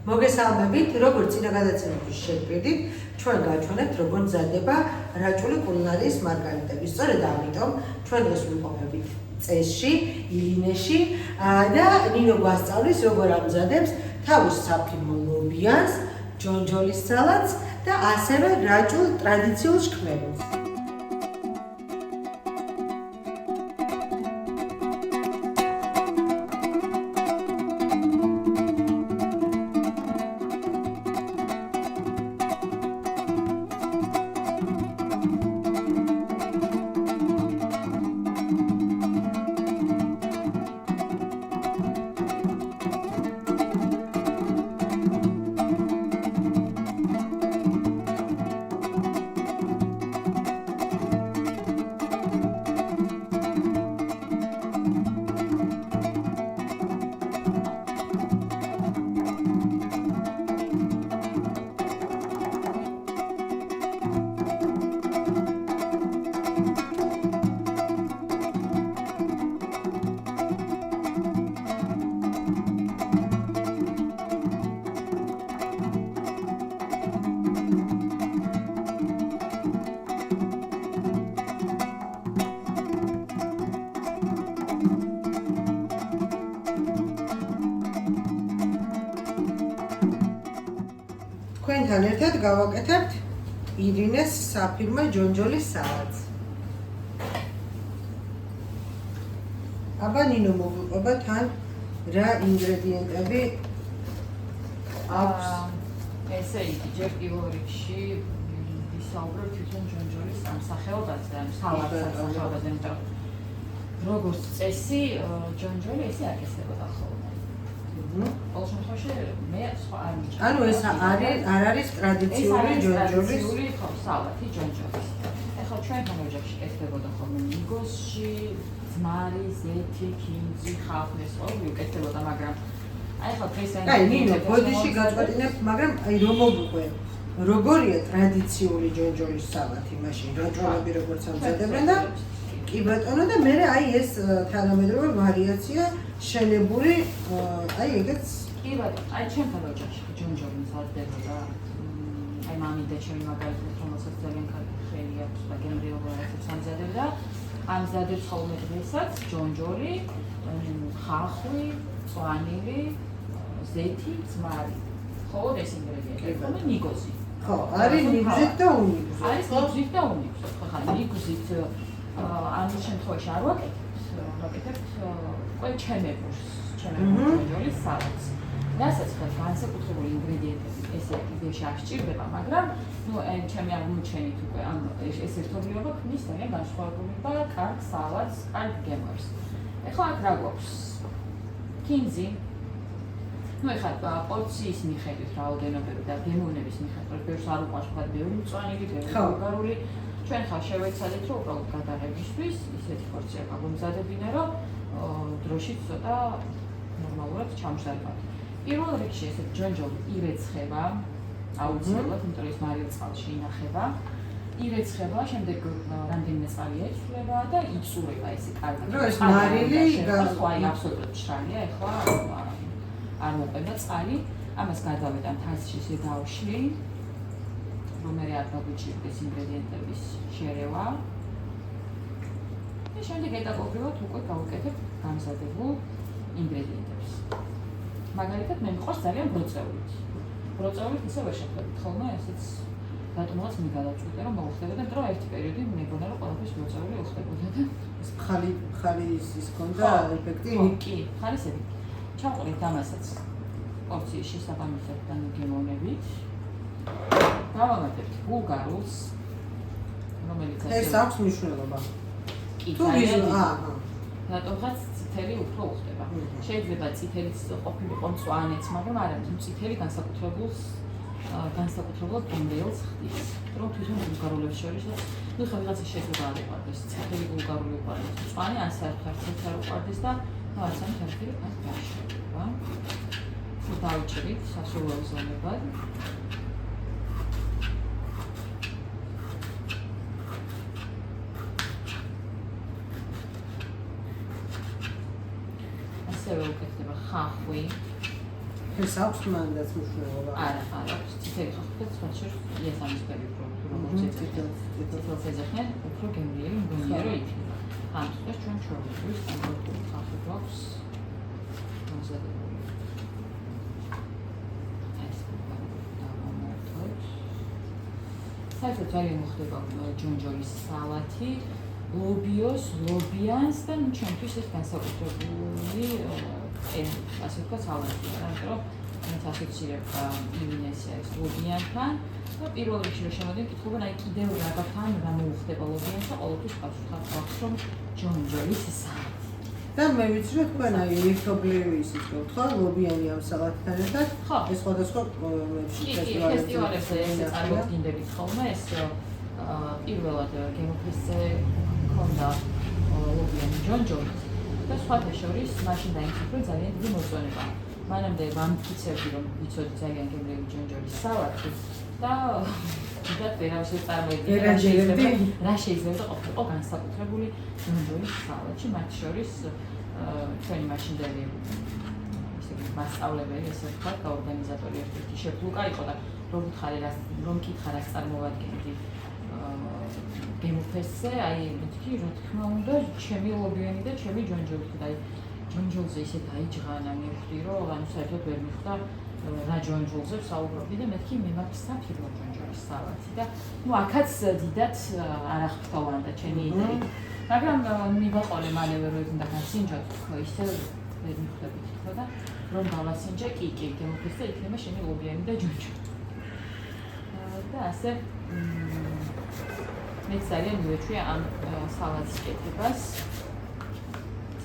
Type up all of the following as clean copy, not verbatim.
მოგესალმებით, როგორც წინა გადაცემებში შეგვიდით, ჩვენ გაჩვენებთ როგორ მზადდება რაჭული კულინარიის მარგალიტები. სწორედ ამიტომ ჩვენ დღეს ვიმყოფებით წესში, ილინეში და ნინო გვასწავლის როგორ ამზადებს თავის საფირმო ლობიანს, ჯონჯოლის სალატს და ასევე რაჭულ ტრადიციულ შქმერებს. თქვენთან ერთად გავაკეთებთ ირინეს საფირმო ჯონჯოლის სალატს. აბა ნინო მოგვიყვება თან რა ინგრედიენტები აქვს. ესე იგი, ჯერ პირველ რიგში ვისაუბრებ თვითონ ჯონჯოლის სამსახეობაზე, ან სალატის სამსახეობაზე, იმიტომ რომ როგორც წესი, ჯონჯოლი ესე აკეთებოდა ხოლმე. ყოველ შემთხვევაში მე სხვა არ მიჭირდა. ანუ ეს არ არის ტრადიციული ჯონჯოლის სალატი ჯონჯოლის. ეხლა ჩვენთან ოჯახში კეთდებოდა ხოლმე ნიგოზში, ძმარი, ზეთი, ქინძი, ხალხის ყოველი უკეთდებოდა, მაგრამ აი ეხლა დღეს ნინო ბოდიში გაწყატინებთ, მაგრამ აი რომ მოგვიყვე როგორია ტრადიციული ჯონჯოლის სალატი მაშინ რაჭულები როგორც ამზადებენ და კი ბატონო და მე აი ეს თანამედროვე ვარიაცია შენებული აი ეგეც კი ბატონო აი ჩვენთან ოჯახში ჯონჯოლი მზადდებოდა აი მამიდა ჩემი მაგალითად რომელსაც ძალიან კარგი ხელი აქვს და გემრიელ ვარიაციებს ამზადებდა ამზადებს ხოლმე დღესაც ჯონჯოლი ხახვი წვანილი ზეთი ძმარი ხოლმე ეს ინგრედიენტები ხოლმე ნიგოზი ხო არის ნიგზით და უნიგზით არის ნიგზით და უნიგზით ხო ნიგზით ამის შემთხვევაში არ ვაკეთებთ ყველა ჩემებურს ჯონჯოლის სალატს. რასაც განსაკუთრებული ინგრედიენტები ესე იდეაში არ სჭირდება, მაგრამ ნუ ჩემი აღმოჩენით უკვე ამ ეს ერთობლიობა ქმნის ძალიან განსხვავებული და კარგ სალატს, კარგ გემოს. ეხლა აქ რა გვაქვს? ქინძი. ნუ ეხლა პორციის მიხედვით რაოდენობები და გემოვნების მიხედვით ბევრს არ უყვარს თქვა ბევრი მწვანილი, ბევრი ბულგარული. ჩვენ ხა შევეცადეთ რომ უბრალოდ გადაღებისთვის ისეთი პორცია გამომზადებინა რომ დროშიც ცოტა ნორმალურად ჩამშალოთ. პირველ რიგში ესე ჯონჯოლი ირეცხება, აუცილებლად, იმიტომ რომ ეს მარილ წყალში ინახება. ირეცხება, შემდეგ რამდენიმე წყალი ეცვლება და იწურება ესე კარგად. რომ ეს მარილი ხო აი აბსოლუტურად მშრალია, ეხლა არ მოყვება წყალი. ამას გადავედან თასში ისე დავშლი. რომ მე არ დაგვიჭირდეს ინგრედიენტების შერევა. და შემდეგ ეტაპობრივად უკვე გავუკეთებ გამზადებულ ინგრედიენტებს. მაგალითად მე მიყვარს ძალიან ბროწეულით. ბროწეულით ისე ვერ შეხვდებით ხოლმე, ესეც რატომაც მიგალაწვიტე რომ მოუხდებოდა, იმიტომ რომ ერთი პერიოდი მეგონა რომ ყველაფერს ბროწეული უხდებოდა და ეს ხალი ის ქონდა ეფექტი? კი, ხალისები. ჩავყრით ამასაც პორციის შესაბამისად და გემოვნებით. დავამატებთ ბულგარულს, რომელიც ეს აქვს მნიშვნელობა. კი, თუ ვიზუა, რატომღაც წითელი უფრო უხდება. შეიძლება წითელიც ყოფილიყო მწვანეც, მაგრამ არა, წითელი განსაკუთრებულად გემრიელს ხდის. რომ თვითონ ბულგარულებს შორისაც, ნუ ხა ვიღაცა შეიძლება არ უყვარდეს, წითელი ბულგარული უყვარდეს, მწვანე ან საერთოდ არ უყვარდეს და არცან თერფილი არ გაშლება. დავჭერით სასურველ ზონებად. ასევე უკეთდება ხახვი, ეს აქვს მანდაც მნიშვნელობა. არა, აქვს ციფერი ხალხი სხვა შეიძლება იესამისფერი პროდუქტი როგორც ციფრულ ეძახიან, უფრო გემრიელი მგონია რომ იქნება. ამ დროს ჩვენ ჩვეულებრივი სტანდარტული ხალხი გვაქვს მომზადებული. ეს დავამოწმოთ. საერთოდ ძალიან მოხდება ჯონჯოლის სალათი, ლობიოს, ლობიანს და ჩვენთვის ეს განსაკუთრებული ასე ვთქვათ სალათია, იმიტომ რომ მე ასოცირებ იმინესია ეს ლობიანთან და პირველ რიგში რომ შემოდიან კითხულობენ აი კიდევ რაღაცთან რა მოუხდება ლობიანს და ყოველთვის პასუხად გვაქვს რომ ჯონჯოლის სალათი. და მე ვიცი რომ თქვენ აი ერთობლივი ისიც გქონდა ლობიანი ამ სალათთან ერთად ეს სხვადასხვა ფესტივალებზე ესე წარმოგვიდგენდებით ხოლმე ეს პირველად გემოფესზე ქონდა ლობიანი ჯონჯოლი და სხვათა შორის მაშინ დაიმსახურა რომ ძალიან დიდი მოწონება. მანამდე ვამტკიცებდი რომ ვიცოდი ძალიან გემრიელი ჯონჯოლის სალათი და დიდად ვერავის წარმოიდგინე რა შეიძლება ყოფილიყო განსაკუთრებული ჯონჯოლის სალათი მათ შორის ჩვენი მაშინდელი მასწავლებელი ესე ვთქვათ და ორგანიზატორი ერთ-ერთი შეფ ლუკა იყო და რომ კითხა რას წარმოვადგენდი გემოფესზე აი მეთქი რა თქმა უნდა ჩემი ლობიანი და ჩემი ჯონჯოლი და აი ჯონჯოლზე ისე დაიჯღანა მივხვდი რომ ანუ საერთოდ ვერ მიხვდა რა ჯონჯოლზე ვსაუბრობდი და მეთქი მე მაქვს საფირმო ჯონჯოლის სალათი და ნუ აქაც დიდად არ აღფრთოვანდა ჩემი იდეით მაგრამ მივაყოლე მალევე რომ უნდა გასინჯოთ ისე ვერ მიხვდებით ხო და რომ გავასინჯე კი გემოფესზე იქნება შენი ლობიანი და ჯონჯოლი და ასე მე ძალიან მივეჩვია ამ სალათის კეთებას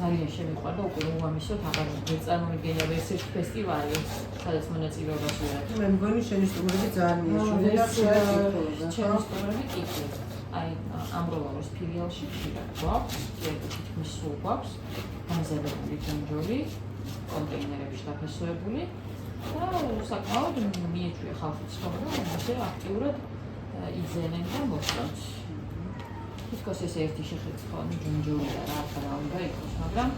ძალიან შემიყვარდა უკვე უამისოდ აღარ წარმოიდგენია ეს ერთ ფესტივალი სადაც მონაწილეობას ვიღებ მე მგონი შენი სტუმრები ძალიან მიეშურა და ჩემი სტუმრები კი აი ამბროლაურის ფილიალში ხშირად გვაქვს თითქმის სულ გვაქვს გამზადებული ჯონჯოლი კონტეინერებში დაფასებული და საკმაოდ მიეჩვია ხალხის ცხოვრება ასე აქტიურად იძენენ და მოსწონთ თითქოს ეს ერთი შეხედვით ხო ჯონჯოლი და რა უნდა იყოს მაგრამ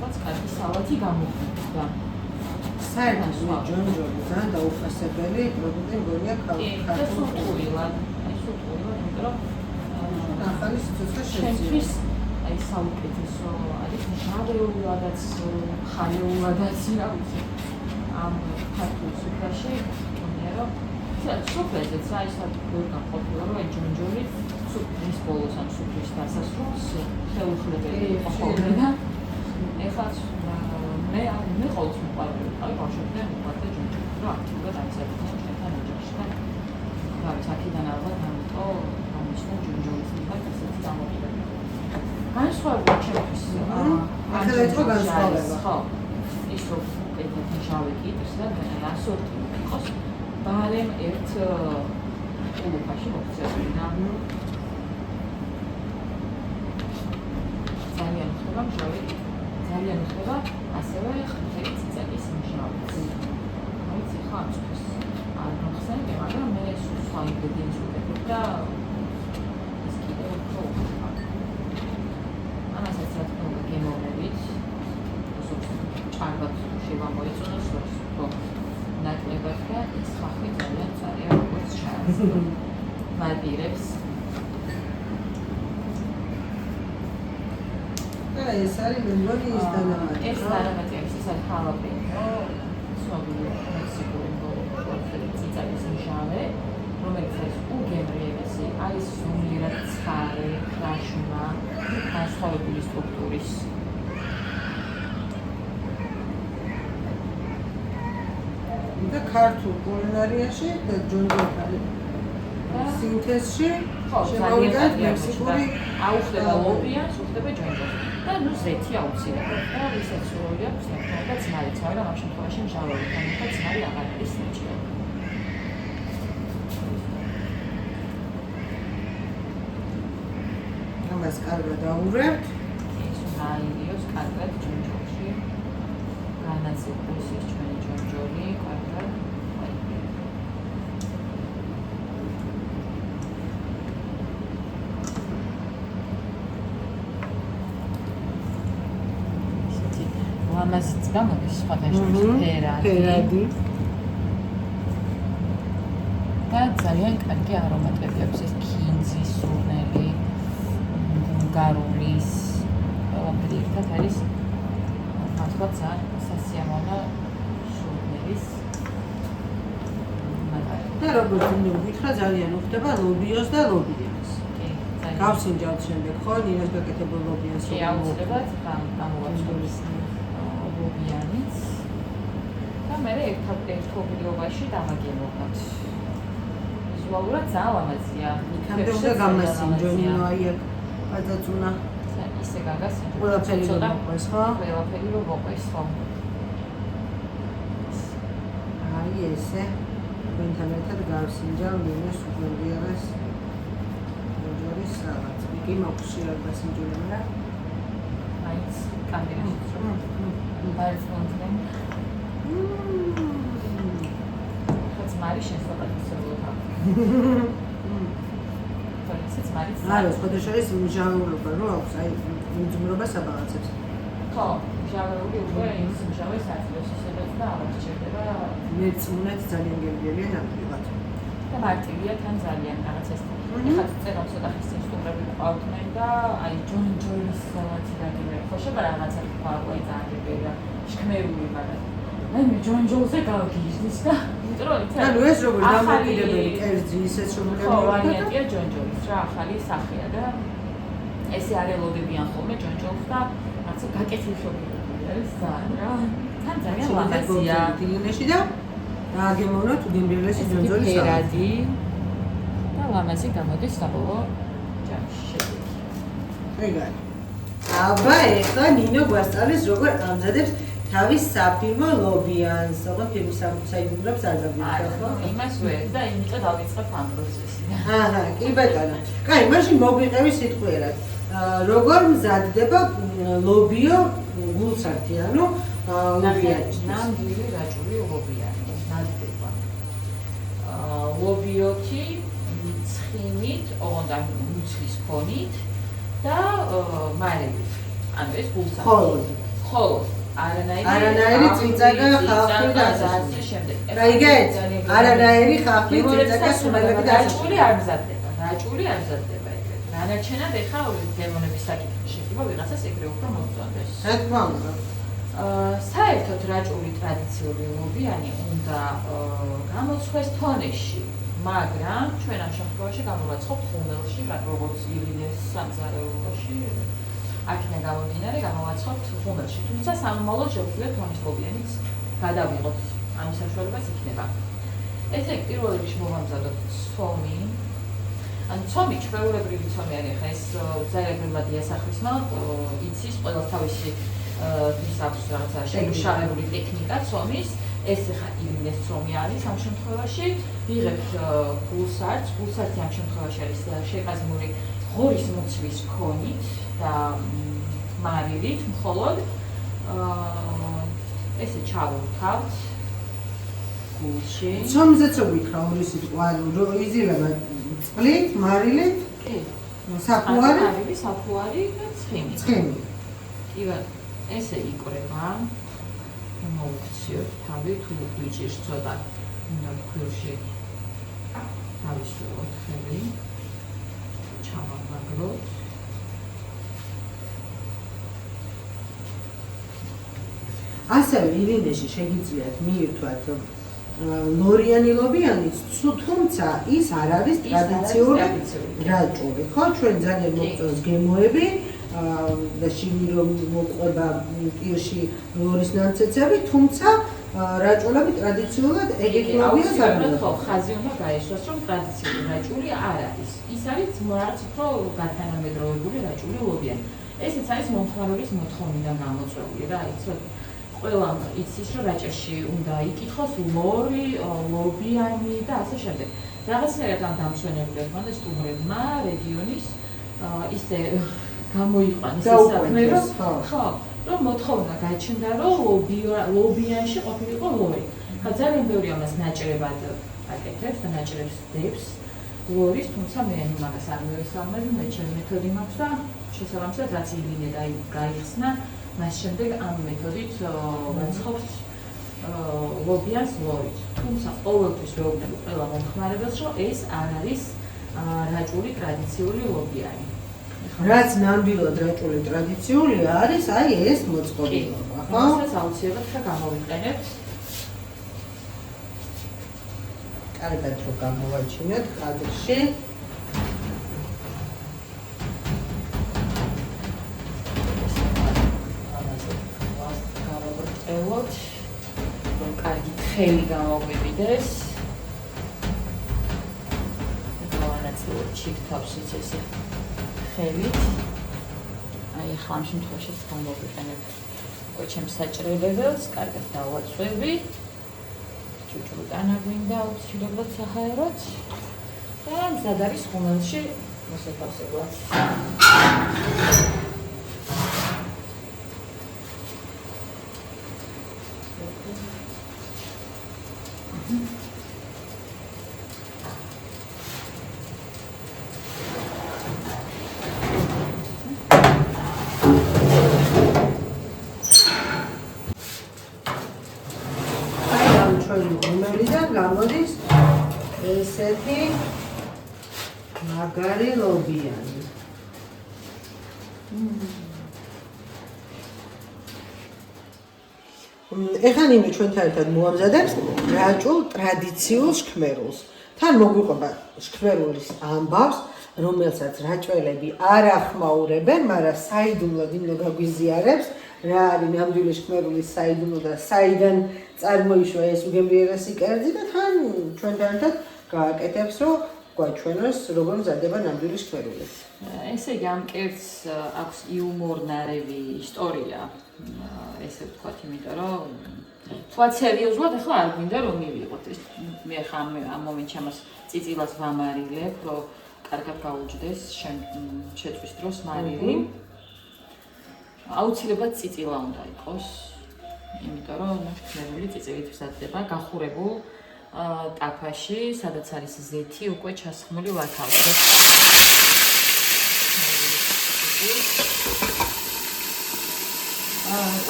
რაც კარგი სალათი გამოგვიყვება საერთოდ ჯონჯოლი ძალიან დაუფასებელი პროდუქტი მგონია ქართულად იმიტომ რომ ახალი სიცოცხლე შემთხვევით აი საუკეთესო არის ჟავრეულადაც ხარეულადაც რა ვიცი ამ ქართულ სუფრაში მგონია რომ სუფრეზეც რა ის არ ყოფილა რომ აი ჯონჯოლი სუფრის ბოლოს ან სუფრის დასასრულს ხელუხლებელი იყო ხოლმე და ეხლა მე ყოველთვის მიყვარდა აი ბავშვებთან მიყვარდა ჯონჯოლი რა აქტიურად აიცადნენ ჩვენთან ოჯახში და რა ვიცი აქედან ალბათ ამიტო ამისნა ჯონჯოლის მიმართ ესეთი დამოკიდება განსხვავება ჩემთვის ახლა იყო განსხვავება ხო ის რომ კეთილ შავი კიტრს და ასორტი იყოს ბარემ ერთ კლუბაში მოქცეული და ძალიან ხდება მჟავი ძალიან ხდება ასევე ხმელი ციცაკის მჟავი ვიცი ხო ამ წუთს არ მოხსენე მაგრამ მე სხვა ინგრედიენტს ვუყურებ და ის კიდევ უფრო უხდება ამასაც რა თქმა უნდა გემოვნებით ჭარბად შევამოეწონოს რომ ნაკლებად და ის ხალხი ძალიან ძალიან როგორც ჩანს მადირებს ეს არის მეგონი ის დანამატი ეს დანამატი არის ეს არის ხალაპენო ცნობილი მექსიკური ციცაკის მჟავე რომელიც არის უგემრიელესი არის ზომიერად ცხარე ხრაშმა განსხვავებული სტრუქტურის და ქართულ კულინარიაში და ჯონჯოლთან სინთეზში შემოვიდათ მექსიკური აუხდება ლობიანს, უხდება ჯონჯოლს და ნუ ზეთი აუცილებლად და ვისაც სურვილი აქვს და ძმარი ცალ ამ შემთხვევაში მჟავებთან და ძმარი აღარ არის საჭირო. ამას კარგად აურევთ. ეს რაიოს კარგად ჯონჯოლში განაცეკვეს ის ჩვენი ჯონჯოლი კარგად ამაზეც გამოდის სხვადასხვა ფერადი. და ძალიან კარგი არომატები აქვს ეს ქინძი, სურნელი, გუნგარულის, ყველაფერი ერთად არის მართლა ძალიან სასიამოვნო სურნელის მაგარი. და როგორც ვიქრა ძალიან უხდება ლობიოს და ლობიანს. გავსინჯავთ შემდეგ ხო ნინოს გაკეთებულ ლობიანს. კი, აუცილებლად გამოვაწყობს ლობიანიც. და მე ერთ ობლიობაში დამაგემოვნოთ. ვიზუალურად ძალიან ლამაზია. იქამდე უნდა გამასინჯო ნინო აი აქ გადაწუნა. ისე გაგასინჯო. ყველაფერი რომ მოყვეს ხო? ყველაფერი რომ მოყვეს ხო? აი ესე თქვენთან ერთად გავსინჯავ ნინოს უგებიარეს ჯორის რაღაც. იგი მოხშირად გასინჯულებ რა. მაინც კამერაში რომ არის მომწნე. მარი შესაძლებლობა. თორემ მარის არა, სხვადასხვა მჟავეულობა რო აქვს, აი მძმრობა საბაღაცებს. ხო, მჟავეული უკვე ის მჟავეს აწევს ისედაც და არ სჭირდება. მერწმუნეთ ძალიან გემრიელია ნამდვილად. და მარტივია თან ძალიან რაღაცას. ეხლა წერა ცოტა ხის წინ სტუმრები ყავდნენ და აი ჯონჯოლის სალათი დაგიმერ. ხო შევა რაღაცა ყავი ძალიან გემრიელია. შქმერული მაგრამ მე ჯონჯოლზე გავგიჟდის და ანუ ეს როგორ დამოკიდებელი კერძი ისეც რომ ხო, ვარიანტია ჯონჯოლის რა ახალი სახეა და ესე არელებიან ხოლმე ჯონჯოლს და რაღაცა გაკეთილშობილი არის ძალიან რა. თან ძალიან ლამაზია. დილინეში და დააგემოვნოთ უგემრიელესი ჯონჯოლის ფერადი და ლამაზი გამოდის საბოლოო ჯამში. ეგარი. აბა ეხლა ნინო გვასწავლის როგორ ამზადებს თავის საფირმო ლობიანს, ოღონდ ფილმის საიდუმლოებს არ გაგვიყვება ხო? იმას ვერ და იმიტომ დავიწყებ ამ პროცესიდან. აჰა, კი ბატონო. კაი, მაშინ მოგვიყევი სიტყვიერად. როგორ მზადდება ლობიო გულსართი, ლობიანის? ნამდვილი რაჭული ლობიანი მზადდება. ლობიოთი ცხიმით, ოღონდ მუცლის ფონით და მარილით. ანუ ეს გულსართი. ხოლო არანაირი წიწაკა, ხალხი და ასე შემდეგ. რაიგეთ? არანაირი ხალხი, წიწაკა, სუნელები და ასე რაჭული არ მზადდება. რაჭული არ მზადდება ეგრეთ. დანარჩენად ეხა გემონების საკითხი შეიძლება ვიღაცას ეგრე უფრო მოსწონდეს. რა თქმა უნდა. საერთოდ რაჭული ტრადიციული ლობიანი უნდა გამოცხვეს თონეში, მაგრამ ჩვენ ამ შემთხვევაში გამოვაცხობთ ხუმელში, როგორც ილინეს სამზარეულოში. აქედან გამომდინარე გამოვაცხობთ ხუმელში. თუმცა სამომავლოდ შევძლებთ თონის ლობიანიც გადავიღოთ. ამის საშუალებაც იქნება. ესე პირველ რიგში მოვამზადოთ ცომი. ან ცომი ჩვეულებრივი ცომი არის ხა ეს ძალიან დიასახლისმალ იცის ყველა თავისი ის აქვს რაღაცა შემუშავებული ტექნიკა ცომის. ეს ხა ილინეს ცომი არის ამ შემთხვევაში. ვიღებთ გულსართს. გულსართი ამ შემთხვევაში არის შეყაზმული ღორის მუცლის ქონით და მარილით მხოლოდ ესე ჩავუთავთ გულში. ცომზეც ვიქრა ორი სიტყვა, რომ იზილება წყლით, მარილით, კი. საფუარი, მარილი, საფუარი და ცხიმი. ცხიმი. კი ბატონო, ესე იყრება. მოვქციოთ თავი თუ ვიჭირს ცოტა უნდა ქვირში დავისვოთ ხელი. ჩავაბაგროთ. ასევე ილინეში შეგიძლიათ მიირთვათ ლორიანი ლობიანიც, თუმცა ის არ არის ტრადიციული რაჭული. ხო, ჩვენ ძალიან მოგწონს გემოები და შიგნი რომ მოყვება პირში ლორის ნამცეცები, თუმცა რაჭულები ტრადიციულად ეგეთ ლობიანს არ აქვს. ხო, ხაზი უნდა გაისვას, რომ ტრადიციული რაჭული არ არის. ის არის რაც უფრო გათანამედროვებული რაჭული ლობიანი. ესეც არის მომხმარებლის მოთხოვნიდან გამოწვეული რა, იცით? ყველა იცის, რომ რაჭაში უნდა იკითხოს ლორი, ლობიანი და ასე შემდეგ. რაღაცნაირად ამ დამსვენებლებმა და სტუმრებმა რეგიონის ისე გამოიყვანეს ეს საქმე, რომ ხო, რომ მოთხოვნა გაჩნდა, რომ ლობიანში ყოფილიყო ლორი. ხა ძალიან ბევრი ამას ნაჭრებად აკეთებს და ნაჭრებს დებს ლორის, თუმცა მე მაგას არ მივესალმებ, მე ჩემი მეთოდი მაქვს და შესაბამისად რაც ილინე და გაიხსნა მას შემდეგ ამ მეთოდით ვაცხობთ ლობიანს ლორით. თუმცა ყოველთვის ვეუბნები ყველა მომხმარებელს, რომ ეს არ არის რაჭული ტრადიციული ლობიანი. რაც ნამდვილად რაჭული ტრადიციულია არის აი ეს მოწყობილობა, ხო? რომელსაც აუცილებლად ხა გამოვიყენებთ. კარგად რომ გამოვაჩინოთ კადრში. გავაბრტყელოთ, რომ კარგი თხელი გამოგვივიდეს. გავანაწილოთ ჩიქთავშიც ესე ხელით. აი ახლა ამ შემთხვევაში გამოვიყენებ ჩემს საჭრელებელს, კარგად დავაწვევი. ჭუჭრუტანა გვინდა აუცილებლად საჰაეროთ და მზად არის ხუმელში მოსაფასებლად. გამოდის ესეთი მაგარი ლობიანი. ეხლა ნინო ჩვენთან ერთად მოამზადებს რაჭულ ტრადიციულ შქმერულს. თან მოგვიყვება შქმერულის ამბავს, რომელსაც რაჭველები არ ახმაურებენ, მაგრამ საიდუმლოდ იმდო გაგვიზიარებს, რა არის ნამდვილი შქმერულის საიდუმლო და საიდან წარმოიშვა ეს უგემრიელესი კერძი და თან ჩვენთან ერთად გააკეთებს, რომ გვაჩვენოს როგორ მზადდება ნამდვილი შქმერული. ესე იგი ამ კერძს აქვს იუმორნარევი ისტორია, ესე ვთქვათ, იმიტომ რომ თქვათ სერიოზულად ახლა არ გვინდა რომ მივიღოთ ეს მე ხა ამ მომენტში ამას წიწილას ვამარილებ, რომ კარგად გაუჯდეს შეწვის დროს მარილი. აუცილებლად წიწილა უნდა იყოს, იმიტომ რომ შქმერული წიწილით მზადდება გახურებულ ტაფაში, სადაც არის ზეთი უკვე ჩასხმული ვათავსოთ.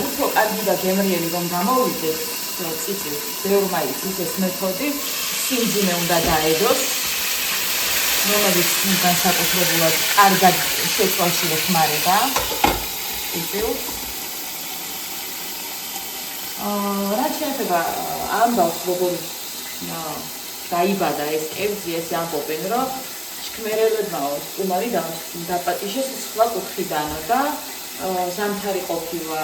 უფრო კარგი და გემრიელი რომ გამოვიდეს წიწილს, ბევრმა იცის ეს მეთოდი, სიმძიმე უნდა დაედოს, რომელიც განსაკუთრებულად კარგად შეწვავში ეხმარება წიწილს. რაც შეეხება ამბავს, როგორ დაიბადა ეს კერძი, ეს ამბობენ, რომ შქმერელებმა სტუმარი დაპატიჟეს სხვა კუთხიდანო და ზამთარი ყოფილა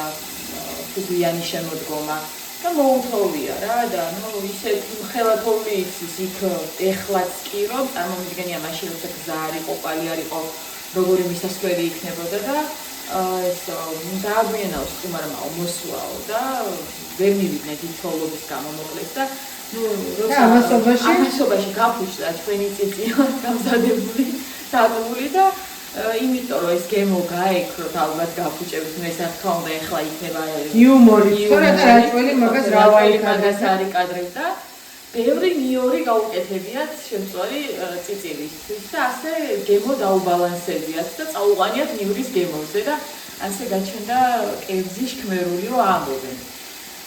ფუგვიანი შემოდგომა და მოუთხოვია რა და ისეთ ხელათოვი იცის იქ ეხლაც კი რომ წარმომიდგენია მაშინ როცა გზა არ იყო, ყვალი არ იყო, როგორი მისასვლელი იქნებოდა და ეს დააგვიანაო სტუმარმა მოსვლაო და ვერ მივიდნენ თითოეულობის გამო მოკლეს და როცა ამასობაში გაფუჭდა ჩვენი წიწილა გამზადებული, დაგმული და იმიტომ რომ ეს გემო გაექროთ ალბათ გაფუჭებით, ეს რა თქმა უნდა ეხლა იქნება იუმორი, თორემ რაჭველი მაგას რა ვაიკადრებს და ბევრი ნიორი გაუკეთებიათ შემწვარი წიწილისთვის და ასე გემო დაუბალანსებიათ და წაუყანიათ ნიურის გემოზე და ასე გაჩნდა კერძი შქმერული რომ ამბობენ.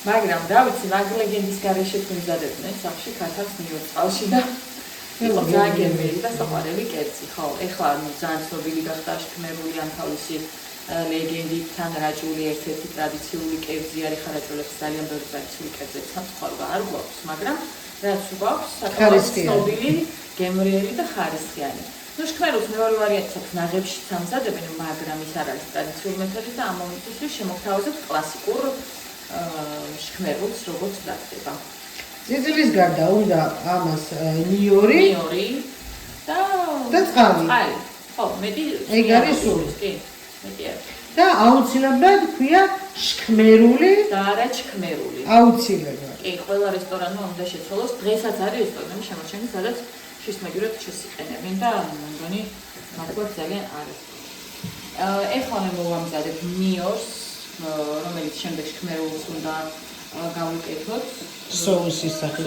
მაგრამ რა ვიცი, მაგ ლეგენდის გარეშე თუმზადებდნენ სახში ქართავს ნიურის წყალში და იყო ძალიან გემრიელი და საყვარელი კერძი, ხო, ეხლა ძალიან ცნობილი გახდა შქმერული ამ თავისი ლეგენდით, რაჭული ერთ-ერთი ტრადიციული კერძი არის, რაჭულებს ძალიან ბევრი ტრადიციული კერძები სამწუხაროდ არ გვაქვს, მაგრამ რაც გვაქვს, საკმაოდ ცნობილი, გემრიელი და ხარისხიანი. შქმერულს მეორე ვარიანტიც აქვს, ნაღებში სამზადებენ, მაგრამ ის არ არის ტრადიციული მეთოდი და ამ მომენტში შემოგთავაზებთ კლასიკურ შქმერულს, როგორც მზადდება. წიწილის გარდა უნდა ამას ნიორი და წყალი. ხო, მეტი ეგ არის სული. კი, მეტი არის. და აუცილებლად ქვია შქმერული და არა ჩქმერული. აუცილებლად. კი, ყველა რესტორანმა უნდა შეცვალოს. დღესაც არის რესტორანი შემორჩენილი, სადაც შის მაგივრად შესიყენებენ და მგონი მართლაც ძალიან არის. ეხლა მე მოვამზადებ ნიორს, რომელიც შემდეგ შქმერულს უნდა გავუკეთოთ. соусის სახით.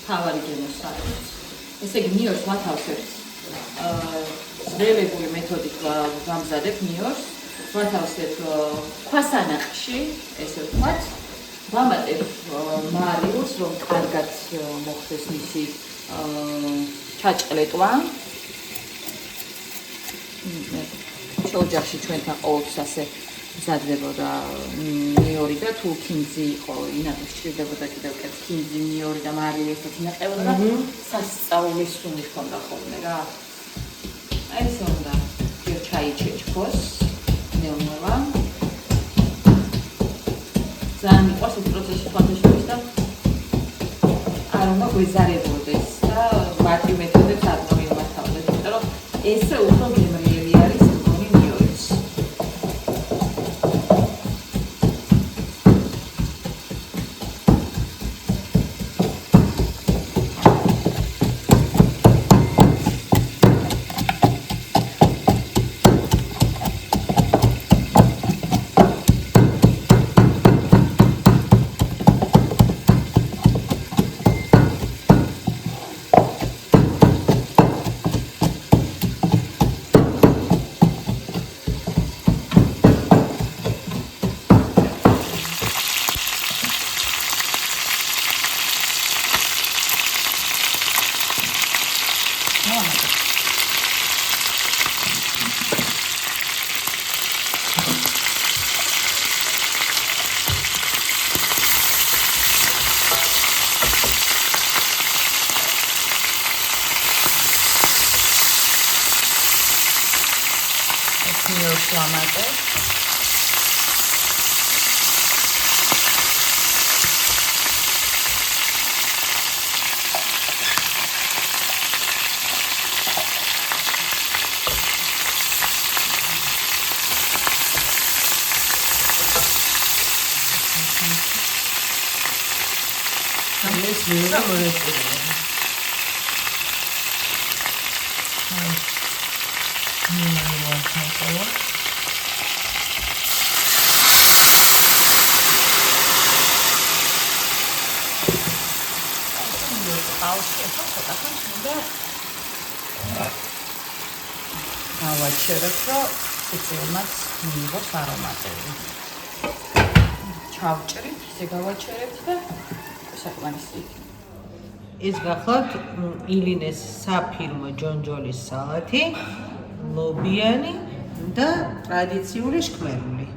თავარი გემოს სახით. ესე იგი ნიორს ვათავსებთ ძველებული მეთოდით ვამზადებ ნიორს ვათავსებ ქვასანახში, ესე ვთქვათ, ვამატებ მარილს, რომ კარგად მოხდეს მისი ჩაჭყლეტვა. ოჯახში ჩვენთან ყოველთვის ასე მზადდებოდა ნიორი და თუ ქინძი იყო, ინახოს ჭირდებოდა კიდევ კაც ქინძი, ნიორი და მარილი ერთად ინახებოდა და სასწაულის სუნი ჰქონდა ხოლმე რა. აი ესე უნდა ჩაი ჩეჩქოს, ნეუნება. ძალიან მიყვარს ეს პროცესი ფანტაშტის და არ უნდა გვეზარებოდეს და მარტივ მეთოდებს არ მომიმართავდეს, იმიტომ რომ ესე უფრო გემრიელი არის მგონი ნიორიც. ავაჩერებ, რომ სიცილმაც მიიღოს არომატები. ჩავჭრით, ისე გავაჩერებთ და საკმარისი. ეს გახლავთ ილინეს საფირმო ჯონჯოლის სალათი, ლობიანი და ტრადიციული შქმერული.